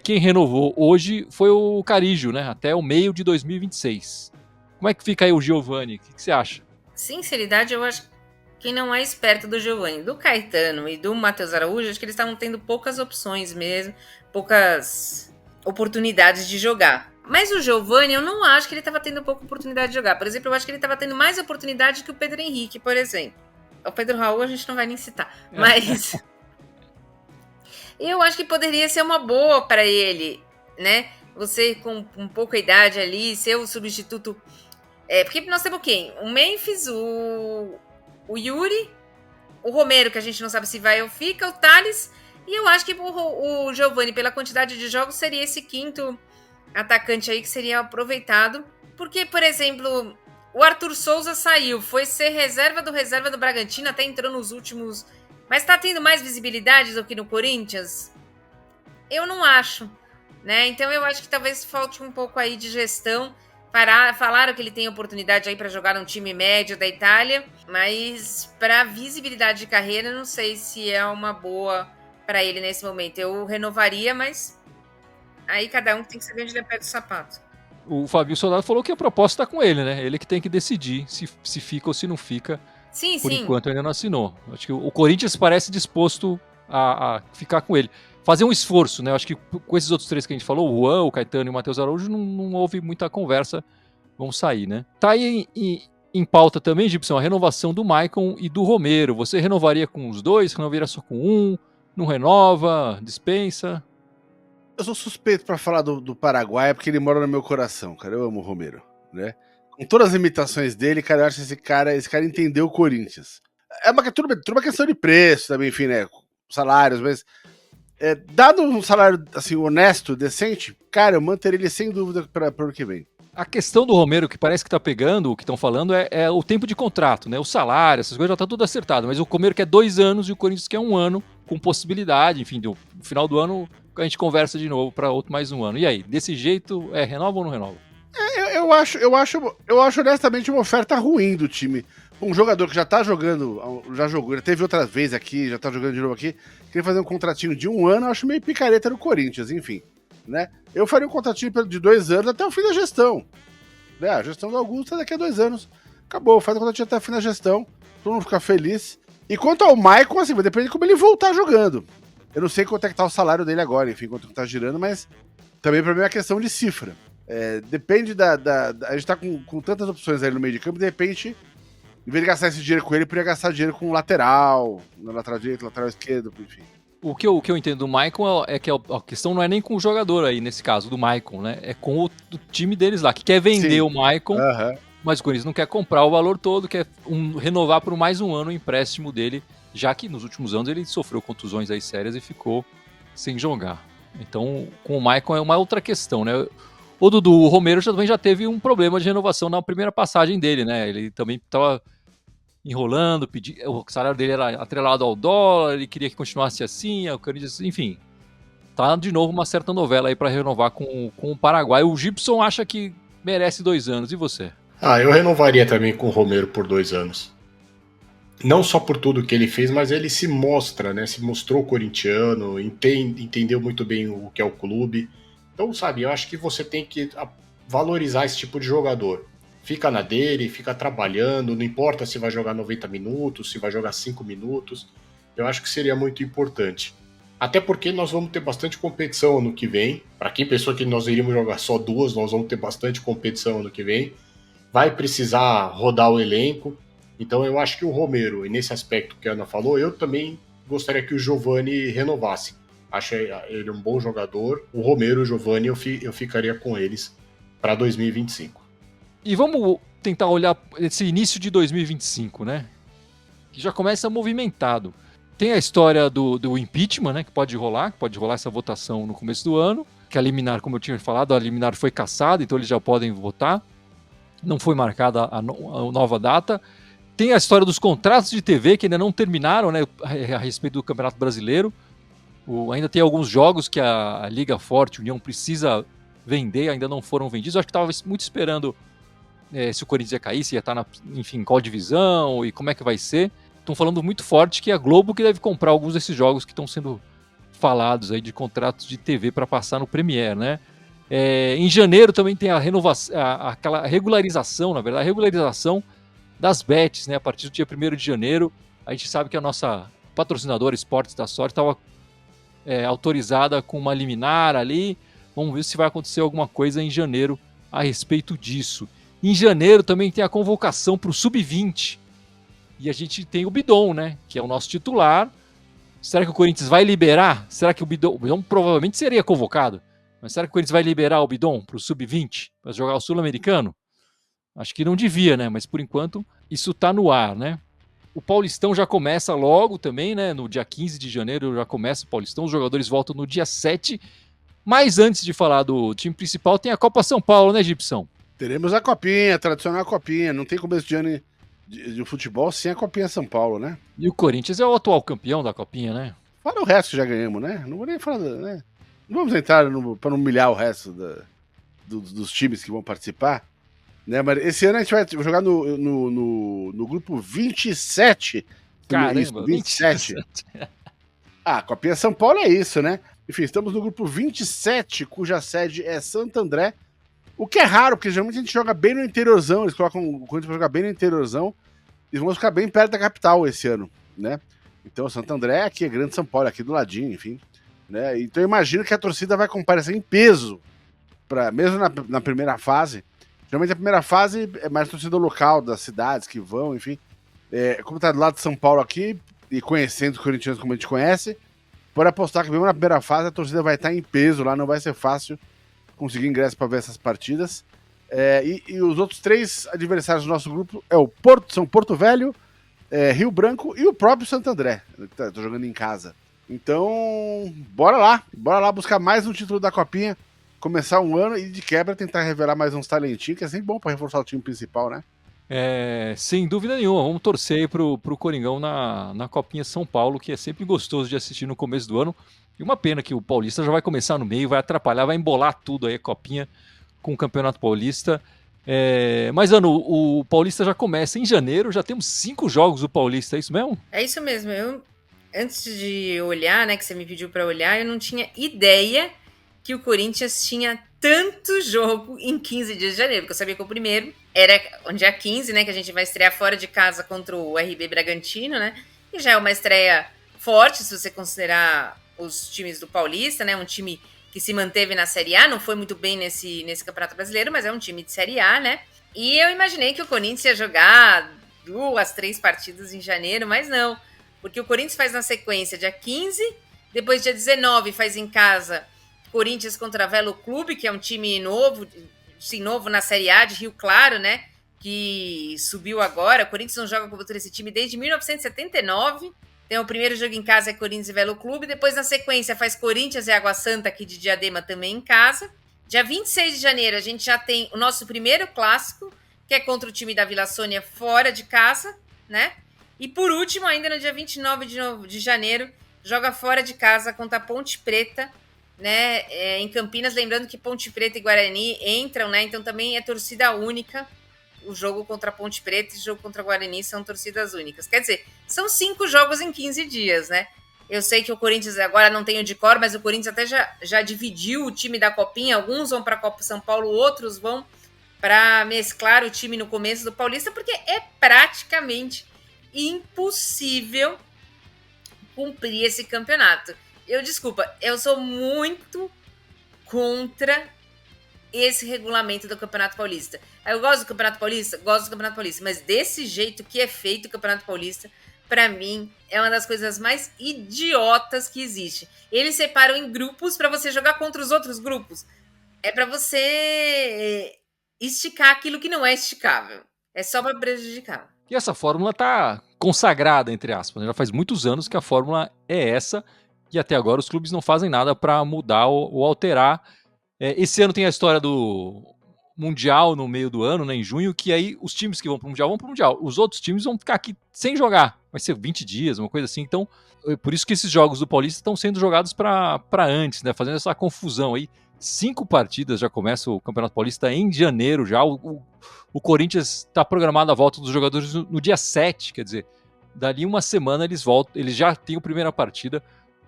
Quem renovou hoje foi o Carijo, né? Até o meio de 2026. Como é que fica aí o Giovani? O que você acha? Sinceridade, eu acho que quem não é esperto do Giovani, do Caetano e do Matheus Araújo, acho que eles estavam tendo poucas opções mesmo, poucas oportunidades de jogar. Mas o Giovani, eu não acho que ele estava tendo pouca oportunidade de jogar. Por exemplo, eu acho que ele estava tendo mais oportunidade que o Pedro Henrique, por exemplo. O Pedro Raul a gente não vai nem citar, mas... Eu acho que poderia ser uma boa para ele, né? Você com pouca idade ali, ser o substituto. Porque nós temos quem? O Memphis, o Yuri o Romero, que a gente não sabe se vai ou fica, o Thales, e eu acho que o Giovani, pela quantidade de jogos, seria esse quinto atacante aí que seria aproveitado. Porque, por exemplo, o Arthur Souza saiu, foi ser reserva do Bragantino, até entrou nos últimos... Mas tá tendo mais visibilidade do que no Corinthians? Eu não acho, né? Então eu acho que talvez falte um pouco aí de gestão. Falaram que ele tem oportunidade aí para jogar num time médio da Itália, mas para visibilidade de carreira, não sei se é uma boa para ele nesse momento. Eu renovaria, mas aí cada um tem que saber onde ele pega o sapato. O Fabio Soldado falou que a proposta está com ele, né? Ele que tem que decidir se fica ou se não fica. Sim, Por sim. enquanto ainda não assinou. Acho que o Corinthians parece disposto a ficar com ele. Fazer um esforço, né? Acho que com esses outros três que a gente falou, o Juan, o Caetano e o Matheus Araújo, não houve muita conversa. Vão sair, né? Tá aí em pauta também, Gibson, a renovação do Maicon e do Romero. Você renovaria com os dois? Renovaria só com um? Não renova? Dispensa? Eu sou suspeito pra falar do Paraguai, porque ele mora no meu coração, cara. Eu amo o Romero, né? Com todas as limitações dele, cara, eu acho que esse cara entendeu o Corinthians. É tudo uma questão de preço também, enfim, né? Salários, mas dado um salário assim, honesto, decente, cara, eu manteria ele sem dúvida para o ano que vem. A questão do Romero, que parece que tá pegando, o que estão falando, é o tempo de contrato, né? O salário, essas coisas já tá tudo acertado. Mas o Romero quer 2 anos e o Corinthians quer 1 ano, com possibilidade, enfim, no final do ano a gente conversa de novo para outro mais 1 ano. E aí, desse jeito, renova ou não renova? Eu acho honestamente uma oferta ruim do time. Um jogador que já tá jogando, já jogou, já teve outra vez aqui, já tá jogando de novo aqui, queria fazer um contratinho de 1 ano, eu acho meio picareta no Corinthians, enfim, né? Eu faria um contratinho de 2 anos até o fim da gestão. Né? A gestão do Augusto é daqui a 2 anos. Acabou, faz um contratinho até o fim da gestão, todo mundo fica feliz. E quanto ao Maicon, assim, vai depender de como ele voltar jogando. Eu não sei quanto é que tá o salário dele agora, enfim, quanto que tá girando, mas também pra mim é uma questão de cifra. Depende a gente tá com tantas opções aí no meio de campo, de repente, em vez de gastar esse dinheiro com ele, poderia gastar dinheiro com lateral, no lateral direito, lateral esquerdo, enfim. O que eu entendo do Maicon é que a questão não é nem com o jogador aí, nesse caso, do Maicon, né? É com o time deles lá, que quer vender o Maicon, mas o Corinthians não quer comprar o valor todo, quer renovar por mais 1 ano o empréstimo dele, já que nos últimos anos ele sofreu contusões aí sérias e ficou sem jogar. Então, com o Maicon é uma outra questão, né? O Dudu Romero também já teve um problema de renovação na primeira passagem dele, né? Ele também estava enrolando, o salário dele era atrelado ao dólar, ele queria que continuasse assim, o Corinthians, enfim. Tá de novo uma certa novela aí para renovar com o Paraguai. O Gibson acha que merece 2 anos, e você? Eu renovaria também com o Romero por 2 anos. Não só por tudo que ele fez, mas ele se mostra, né? Se mostrou corintiano, entendeu muito bem o que é o clube. Então, sabe, eu acho que você tem que valorizar esse tipo de jogador. Fica na dele, fica trabalhando, não importa se vai jogar 90 minutos, se vai jogar 5 minutos. Eu acho que seria muito importante. Até porque nós vamos ter bastante competição ano que vem. Para quem pensou que nós iríamos jogar só 2, nós vamos ter bastante competição ano que vem. Vai precisar rodar o elenco. Então eu acho que o Romero, e nesse aspecto que a Ana falou, eu também gostaria que o Giovani renovasse. Acho ele um bom jogador. O Romero e o Giovani eu ficaria com eles para 2025. E vamos tentar olhar esse início de 2025, né? Que já começa movimentado. Tem a história do impeachment, né? Que pode rolar essa votação no começo do ano. Que a liminar, como eu tinha falado, a liminar foi cassada, então eles já podem votar. Não foi marcada a nova data. Tem a história dos contratos de TV que ainda não terminaram, né? A respeito do Campeonato Brasileiro. Ainda tem alguns jogos que a Liga Forte, União, precisa vender, ainda não foram vendidos. Eu acho que estava muito esperando se o Corinthians ia cair, se ia estar enfim, qual divisão e como é que vai ser. Estão falando muito forte que é a Globo que deve comprar alguns desses jogos que estão sendo falados aí de contratos de TV para passar no Premiere, né? Em janeiro também tem a renovação, aquela regularização, na verdade, a regularização das bets, né? A partir do dia 1º de janeiro, a gente sabe que a nossa patrocinadora Esportes da Sorte estava autorizada com uma liminar ali. Vamos ver se vai acontecer alguma coisa em janeiro a respeito disso. Em janeiro também tem a convocação para o Sub-20. E a gente tem o Bidon, né? Que é o nosso titular. Será que o Corinthians vai liberar? Será que o Bidon provavelmente seria convocado? Mas será que o Corinthians vai liberar o Bidon para o Sub-20? Para jogar o Sul-Americano? Acho que não devia, né? Mas por enquanto isso está no ar, né? O Paulistão já começa logo também, né? No dia 15 de janeiro já começa o Paulistão, os jogadores voltam no dia 7. Mas antes de falar do time principal, tem a Copa São Paulo, né, Gibson? Teremos a copinha, a tradicional copinha. Não tem começo de ano de futebol sem a copinha São Paulo, né? E o Corinthians é o atual campeão da copinha, né? Fora o resto que já ganhamos, né? Não vou nem falar, né? Não vamos entrar para não humilhar o resto dos times que vão participar. Né? Mas esse ano a gente vai jogar no grupo 27. Caramba, isso, 27. Ah, a Copinha São Paulo é isso, né? Enfim, estamos no grupo 27, cuja sede é Santo André. O que é raro, porque geralmente a gente joga bem no interiorzão. Eles colocam o Corinthians para jogar bem no interiorzão. E vamos ficar bem perto da capital esse ano, né? Então, Santo André aqui é Grande São Paulo, aqui do ladinho, enfim. Né? Então, eu imagino que a torcida vai comparecer em peso, mesmo na primeira fase. Geralmente a primeira fase é mais torcida local, das cidades que vão, enfim. Como tá do lado de São Paulo aqui, e conhecendo os corintianos como a gente conhece, pode apostar que mesmo na primeira fase a torcida vai estar em peso lá, não vai ser fácil conseguir ingresso para ver essas partidas. E os outros 3 adversários do nosso grupo são Porto Velho, Rio Branco e o próprio Santo André, que tá jogando em casa. Então, bora lá buscar mais um título da Copinha, começar um ano e de quebra tentar revelar mais uns talentinhos, que é sempre bom para reforçar o time principal, né? Sem dúvida nenhuma, vamos torcer aí pro Coringão na Copinha São Paulo, que é sempre gostoso de assistir no começo do ano. E uma pena que o Paulista já vai começar no meio, vai atrapalhar, vai embolar tudo aí a Copinha com o Campeonato Paulista. Mas, Ana, o Paulista já começa em janeiro, já temos 5 jogos do Paulista, é isso mesmo? É isso mesmo. Antes de olhar, né, que você me pediu para olhar, eu não tinha ideia que o Corinthians tinha tanto jogo em 15 dias de janeiro, porque eu sabia que o primeiro era no dia 15, né, que a gente vai estrear fora de casa contra o RB Bragantino, né, e já é uma estreia forte, se você considerar os times do Paulista, né, um time que se manteve na Série A, não foi muito bem nesse Campeonato Brasileiro, mas é um time de Série A, né, e eu imaginei que o Corinthians ia jogar 2, 3 partidas em janeiro, mas não, porque o Corinthians faz na sequência dia 15, depois dia 19 faz em casa Corinthians contra Velo Clube, que é um time novo, sim, novo na Série A de Rio Claro, né? Que subiu agora. O Corinthians não joga contra esse time desde 1979. Então, o primeiro jogo em casa é Corinthians e Velo Clube. Depois, na sequência, faz Corinthians e Água Santa, aqui de Diadema, também em casa. Dia 26 de janeiro, a gente já tem o nosso primeiro clássico, que é contra o time da Vila Sônia, fora de casa, né? E, por último, ainda no dia 29 de janeiro, joga fora de casa contra a Ponte Preta, né, em Campinas, lembrando que Ponte Preta e Guarani entram, né, então também é torcida única, o jogo contra a Ponte Preta e o jogo contra a Guarani são torcidas únicas, quer dizer, são 5 jogos em 15 dias, né, eu sei que o Corinthians agora não tem o de cor, mas o Corinthians até já dividiu o time da Copinha, alguns vão para a Copa São Paulo, outros vão para mesclar o time no começo do Paulista, porque é praticamente impossível cumprir esse campeonato. Eu sou muito contra esse regulamento do Campeonato Paulista. Eu gosto do Campeonato Paulista? Gosto do Campeonato Paulista, mas desse jeito que é feito o Campeonato Paulista, pra mim, é uma das coisas mais idiotas que existe. Eles separam em grupos pra você jogar contra os outros grupos. É pra você esticar aquilo que não é esticável. É só pra prejudicar. E essa fórmula tá consagrada, entre aspas, né? Já faz muitos anos que a fórmula é essa, e até agora os clubes não fazem nada para mudar ou alterar. Esse ano tem a história do Mundial no meio do ano, né, em junho, que aí os times que vão pro Mundial vão pro Mundial. Os outros times vão ficar aqui sem jogar. Vai ser 20 dias, uma coisa assim. Então, por isso que esses jogos do Paulista estão sendo jogados para antes, né, fazendo essa confusão aí. 5 partidas já começa o Campeonato Paulista em janeiro já. O Corinthians está programado a volta dos jogadores no dia 7, quer dizer, dali uma semana eles voltam, eles já têm a primeira partida.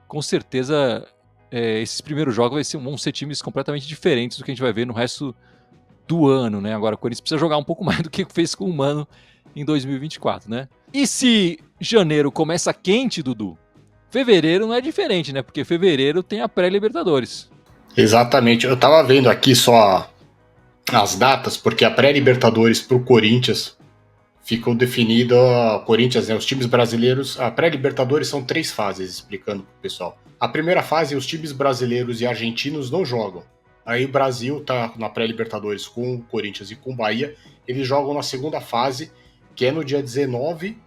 Com certeza, esses primeiros jogos vão ser times completamente diferentes do que a gente vai ver no resto do ano, né? Agora o Corinthians precisa jogar um pouco mais do que fez com o Mano em 2024, né? E se janeiro começa quente, Dudu, fevereiro não é diferente, né? Porque fevereiro tem a pré-Libertadores. Exatamente. Eu tava vendo aqui só as datas, porque a pré-Libertadores pro Corinthians ficou definida, Corinthians, né, os times brasileiros, a pré-Libertadores são 3 fases, explicando pro pessoal. A primeira fase, os times brasileiros e argentinos não jogam. Aí o Brasil tá na pré-Libertadores com o Corinthians e com o Bahia, eles jogam na segunda fase, que é no dia 19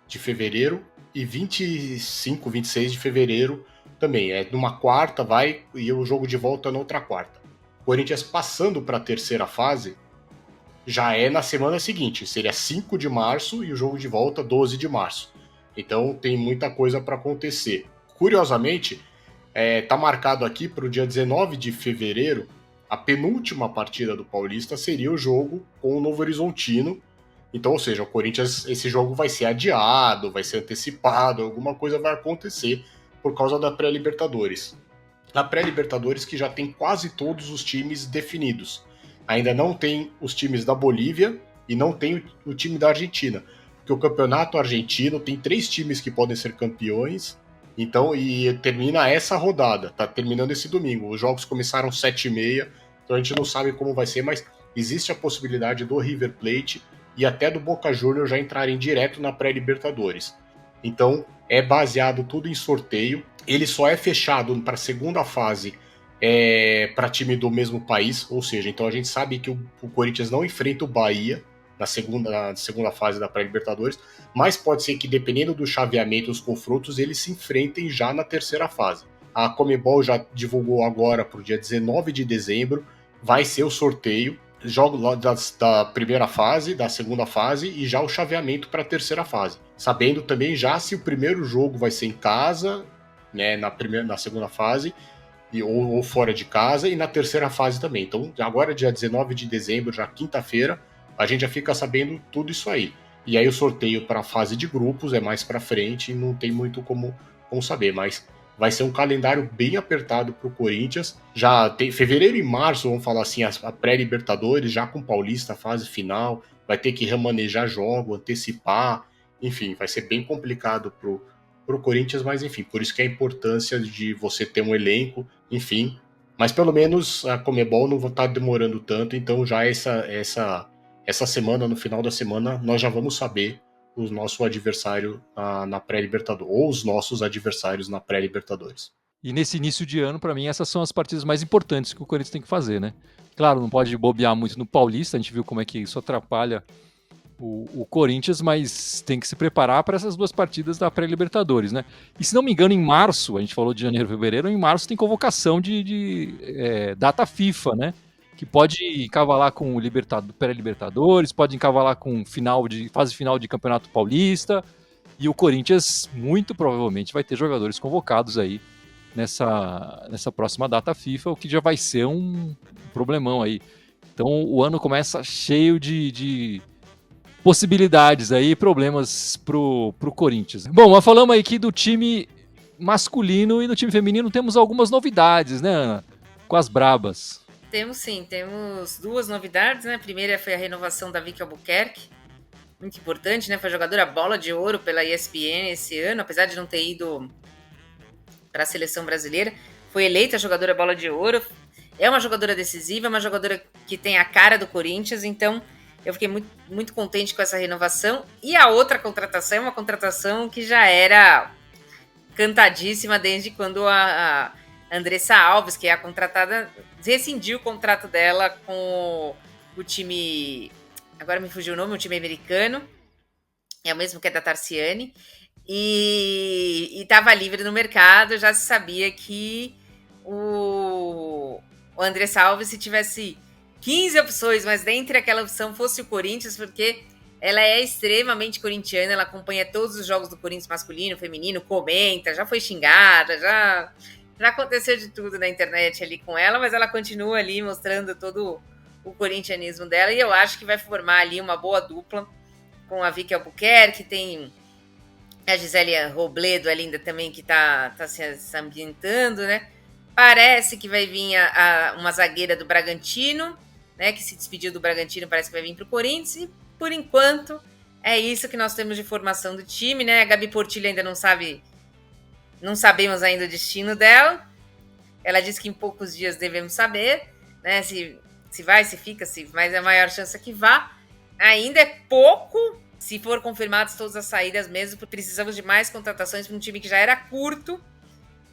de fevereiro e 25, 26 de fevereiro também. É numa quarta, e o jogo de volta na outra quarta. Corinthians passando para a terceira fase já é na semana seguinte, seria 5 de março e o jogo de volta 12 de março. Então tem muita coisa para acontecer. Curiosamente, tá marcado aqui para o dia 19 de fevereiro, a penúltima partida do Paulista seria o jogo com o Novo Horizontino. Então, ou seja, o Corinthians, esse jogo vai ser adiado, vai ser antecipado, alguma coisa vai acontecer por causa da pré-Libertadores. A pré-Libertadores que já tem quase todos os times definidos. Ainda não tem os times da Bolívia e não tem o time da Argentina. Porque o campeonato argentino tem 3 times que podem ser campeões. Então, e termina essa rodada, tá terminando esse domingo. Os jogos começaram 7h30, então a gente não sabe como vai ser, mas existe a possibilidade do River Plate e até do Boca Juniors já entrarem direto na pré-Libertadores. Então, é baseado tudo em sorteio. Ele só é fechado para a segunda fase para time do mesmo país, ou seja, então a gente sabe que o Corinthians não enfrenta o Bahia na segunda fase da pré-Libertadores, mas pode ser que, dependendo do chaveamento dos confrontos, eles se enfrentem já na terceira fase. A Conmebol já divulgou agora para o dia 19 de dezembro, vai ser o sorteio, jogo da primeira fase, da segunda fase e já o chaveamento para a terceira fase. Sabendo também já se o primeiro jogo vai ser em casa, né, na segunda fase, ou fora de casa, e na terceira fase também. Então, agora, dia 19 de dezembro, já quinta-feira, a gente já fica sabendo tudo isso aí. E aí o sorteio para a fase de grupos é mais para frente, não tem muito como saber, mas vai ser um calendário bem apertado para o Corinthians. Já tem fevereiro e março, vamos falar assim, a pré-Libertadores, já com Paulista, fase final, vai ter que remanejar jogo, antecipar, enfim, vai ser bem complicado pro Corinthians, mas enfim, por isso que a importância de você ter um elenco, enfim, mas pelo menos a Conmebol não vai estar demorando tanto, então já essa semana, no final da semana, nós já vamos saber o nosso adversário na pré-Libertadores, ou os nossos adversários na pré-Libertadores. E nesse início de ano, para mim, essas são as partidas mais importantes que o Corinthians tem que fazer, né? Claro, não pode bobear muito no Paulista, a gente viu como é que isso atrapalha o Corinthians, mas tem que se preparar para essas 2 partidas da pré-Libertadores, né? E se não me engano, em março, a gente falou de janeiro e fevereiro, em março tem convocação de data FIFA, né? Que pode encavalar com o pré-Libertadores, pode encavalar com fase final de Campeonato Paulista, e o Corinthians muito provavelmente vai ter jogadores convocados aí nessa próxima data FIFA, o que já vai ser um problemão aí. Então o ano começa cheio de possibilidades aí, problemas pro Corinthians. Bom, mas falamos aí aqui do time masculino, e no time feminino temos algumas novidades, né, Ana? Com as brabas. Temos sim, temos 2 novidades, né? A primeira foi a renovação da Vicky Albuquerque, muito importante, né? Foi jogadora bola de ouro pela ESPN esse ano, apesar de não ter ido para a seleção brasileira, foi eleita jogadora bola de ouro. É uma jogadora decisiva, é uma jogadora que tem a cara do Corinthians, então eu fiquei muito, muito contente com essa renovação. E a outra contratação é uma contratação que já era cantadíssima desde quando a Andressa Alves, que é a contratada, rescindiu o contrato dela com o time, agora me fugiu o nome, o time americano, é o mesmo que é da Tarciane, e estava livre no mercado. Já se sabia que o Andressa Alves, se tivesse 15 opções, mas dentre aquela opção fosse o Corinthians, porque ela é extremamente corintiana, ela acompanha todos os jogos do Corinthians masculino, feminino, comenta, já foi xingada, já aconteceu de tudo na internet ali com ela, mas ela continua ali mostrando todo o corintianismo dela, e eu acho que vai formar ali uma boa dupla com a Vicky Albuquerque, tem a Gisele Robledo ali ainda também, que tá se ambientando, né? Parece que vai vir uma zagueira do Bragantino, né, que se despediu do Bragantino, parece que vai vir para o Corinthians, e por enquanto é isso que nós temos de formação do time, né? A Gabi Portillo ainda não sabemos ainda o destino dela. Ela disse que em poucos dias devemos saber, né, se vai, se fica, mas a maior chance é que vá. Ainda é pouco, se for confirmadas todas as saídas mesmo, porque precisamos de mais contratações para um time que já era curto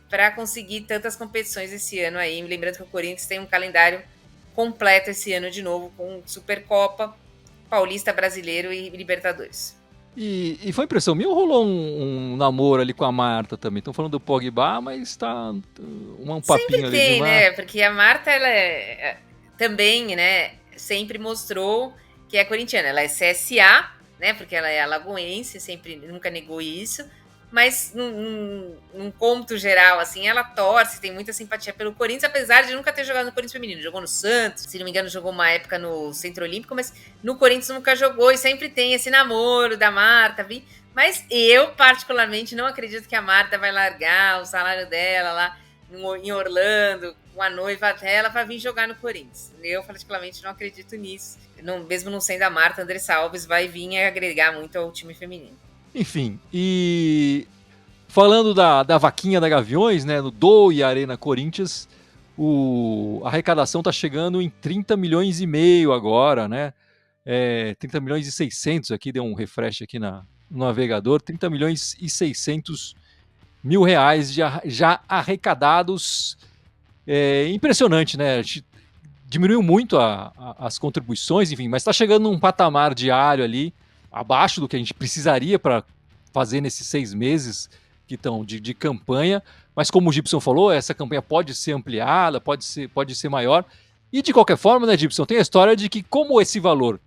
para conseguir tantas competições esse ano aí. Lembrando que o Corinthians tem um calendário completo esse ano de novo, com Supercopa, Paulista, Brasileiro e Libertadores. E foi impressão minha ou rolou um namoro ali com a Marta também? Estão falando do Pogba, mas tá um Sempre papinho ali de tem, uma... né? Porque a Marta, ela também, né, sempre mostrou que é corintiana. Ela é CSA, né? Porque ela é alagoense, sempre, nunca negou isso. Mas num cômputo geral, assim, ela torce, tem muita simpatia pelo Corinthians, apesar de nunca ter jogado no Corinthians feminino. Jogou no Santos, se não me engano, jogou uma época no Centro Olímpico, mas no Corinthians nunca jogou e sempre tem esse namoro da Marta, vi. Mas eu, particularmente, não acredito que a Marta vai largar o salário dela lá em Orlando, com a noiva dela, para vir jogar no Corinthians. Eu, particularmente, não acredito nisso. Mesmo não sendo a Marta, Andressa Alves vai vir agregar muito ao time feminino. Enfim, e falando da vaquinha da Gaviões, né, no Doe Arena Corinthians, a arrecadação tá chegando em 30 milhões e meio agora, né? 30 milhões e 600 aqui, deu um refresh aqui no navegador, 30 milhões e 600 mil reais já arrecadados. Impressionante, né? A gente diminuiu muito as contribuições, enfim, mas está chegando num patamar diário ali, abaixo do que a gente precisaria para fazer nesses 6 meses que estão de campanha. Mas como o Gibson falou, essa campanha pode ser ampliada, pode ser maior. E de qualquer forma, né, Gibson, tem a história de que como esse valor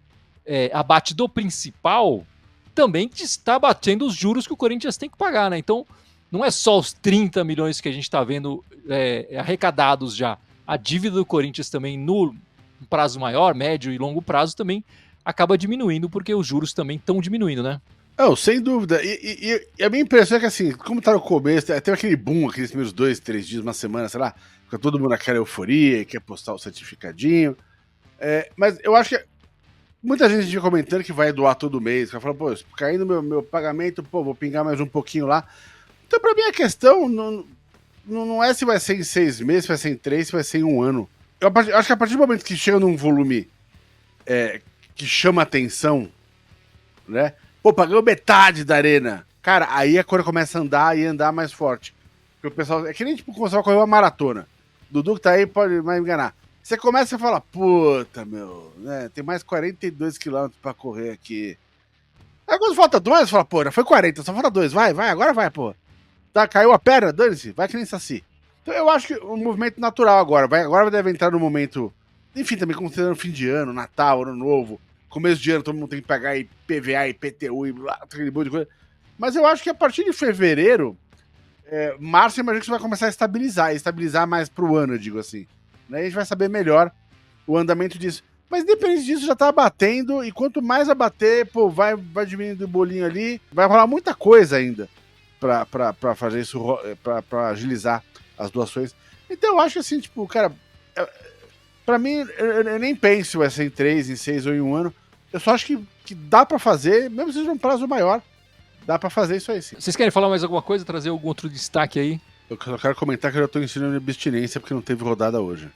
abate do principal, também está batendo os juros que o Corinthians tem que pagar, né? Então, não é só os 30 milhões que a gente está vendo arrecadados já. A dívida do Corinthians também no prazo maior, médio e longo prazo também acaba diminuindo, porque os juros também estão diminuindo, né? Não, sem dúvida. E a minha impressão é que, assim, como tá no começo, até aquele boom, aqueles primeiros 2, 3 dias, uma semana, sei lá, fica todo mundo naquela euforia, quer postar o certificadinho. Mas eu acho que muita gente fica comentando que vai doar todo mês, que fala, pô, caindo meu pagamento, pô, vou pingar mais um pouquinho lá. Então, pra mim, a questão não é se vai ser em 6 meses, se vai ser em 3, se vai ser em 1 ano. Eu acho que a partir do momento que chega num volume que chama atenção, né? Pô, pagou metade da arena. Cara, aí a coisa começa a andar e andar mais forte. Porque o pessoal. É que nem tipo começar a correr uma maratona. Dudu que tá aí pode mais enganar. Você começa a falar, puta, meu, né? Tem mais 42 quilômetros pra correr aqui. Aí quando falta 2, você fala, pô, já foi 40, só falta 2. Vai, agora vai, pô. Tá, caiu a perna, dane-se, vai que nem saci. Então eu acho que o movimento natural agora. Agora deve entrar no momento. Enfim, também considerando fim de ano, Natal, Ano Novo. Começo de ano todo mundo tem que pagar IPVA, IPTU e blá, aquele monte de coisa. Mas eu acho que a partir de fevereiro, março, eu imagino que isso vai começar a estabilizar mais pro ano, eu digo assim. Né? A gente vai saber melhor o andamento disso. Mas independente disso, já tá abatendo, e quanto mais abater, pô, vai diminuindo o bolinho ali, vai rolar muita coisa ainda pra fazer isso, pra agilizar as doações. Então eu acho assim, tipo, cara, pra mim, eu nem penso se vai ser em 3, em 6 ou em 1 ano. Eu só acho que dá pra fazer, mesmo se seja um prazo maior, dá pra fazer isso aí sim. Vocês querem falar mais alguma coisa, trazer algum outro destaque aí? Eu só quero comentar que eu já tô ensinando abstinência porque não teve rodada hoje.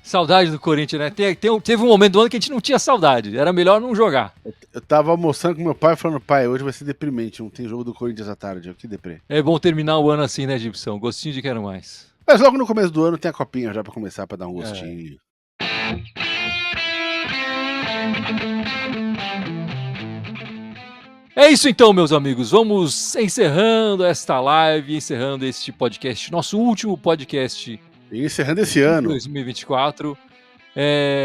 Saudade do Corinthians, né? Teve um momento do ano que a gente não tinha saudade. Era melhor não jogar. Eu tava almoçando com meu pai falando, pai, hoje vai ser deprimente, não tem jogo do Corinthians à tarde. Que deprê. É bom terminar o ano assim, né, Gibson? Gostinho de quero mais. Mas logo no começo do ano tem a copinha já pra começar, pra dar um gostinho. É isso então, meus amigos. Vamos encerrando esta live, encerrando este podcast, nosso último podcast E encerrando esse ano. 2024.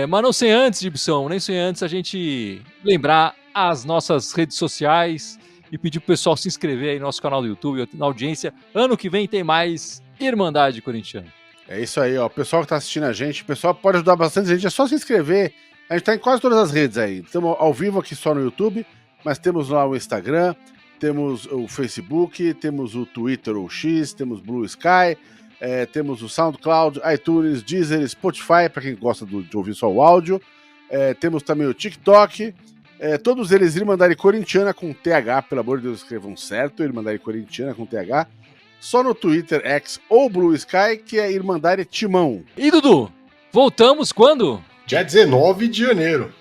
Mas não sem antes, Gibson, nem sem antes a gente lembrar as nossas redes sociais e pedir pro pessoal se inscrever aí no nosso canal do YouTube, na audiência. Ano que vem tem mais Irmandade Corintiana. É isso aí, ó. O pessoal que tá assistindo a gente, o pessoal pode ajudar bastante a gente, é só se inscrever. A gente tá em quase todas as redes aí. Estamos ao vivo aqui só no YouTube, mas temos lá o Instagram, temos o Facebook, temos o Twitter ou X, temos Blue Sky, temos o SoundCloud, iTunes, Deezer, Spotify, para quem gosta de ouvir só o áudio. Temos também o TikTok. Todos eles Irmandade Corintiana com TH, pelo amor de Deus, escrevam certo, Irmandade Corintiana com TH. Só no Twitter, X ou Blue Sky, que é Irmandade Timão. E Dudu, voltamos quando? Dia 19 de janeiro.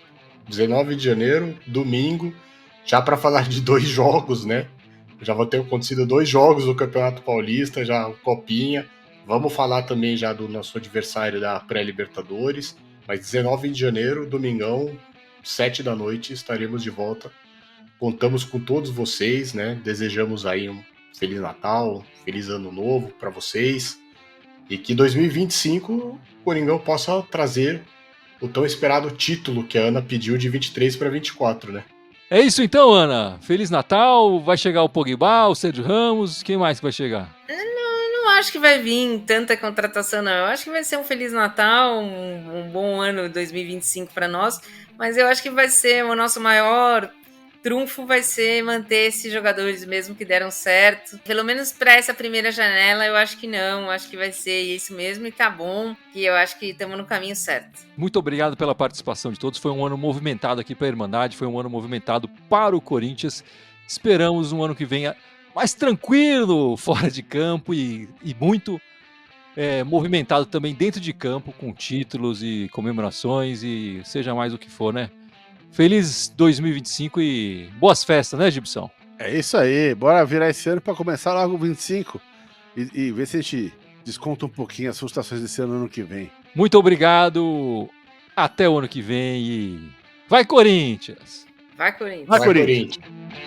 19 de janeiro, domingo, já para falar de 2 jogos, né? Já vão ter acontecido 2 jogos do Campeonato Paulista, já Copinha. Vamos falar também já do nosso adversário da pré-Libertadores. Mas 19 de janeiro, domingão, 7 da noite, estaremos de volta. Contamos com todos vocês, né? Desejamos aí um Feliz Natal, Feliz Ano Novo para vocês. E que 2025 o Coringão possa trazer o tão esperado título que a Ana pediu de 23 para 24, né? É isso então, Ana. Feliz Natal. Vai chegar o Pogba, o Sérgio Ramos. Quem mais que vai chegar? Não acho que vai vir tanta contratação, não. Eu acho que vai ser um Feliz Natal, um bom ano 2025 para nós, mas eu acho que vai ser o nosso maior trunfo vai ser manter esses jogadores mesmo que deram certo. Pelo menos para essa primeira janela, eu acho que não. Acho que vai ser isso mesmo e tá bom. E eu acho que estamos no caminho certo. Muito obrigado pela participação de todos. Foi um ano movimentado aqui para a Irmandade, foi um ano movimentado para o Corinthians. Esperamos um ano que venha mais tranquilo fora de campo e muito movimentado também dentro de campo, com títulos e comemorações e seja mais o que for, né? Feliz 2025 e boas festas, né, Gibson? É isso aí, bora virar esse ano para começar logo o 25 e ver se a gente desconta um pouquinho as frustrações desse ano que vem. Muito obrigado, até o ano que vem e vai Corinthians! Vai, Corinthians! Vai, Corinthians! Corinthians.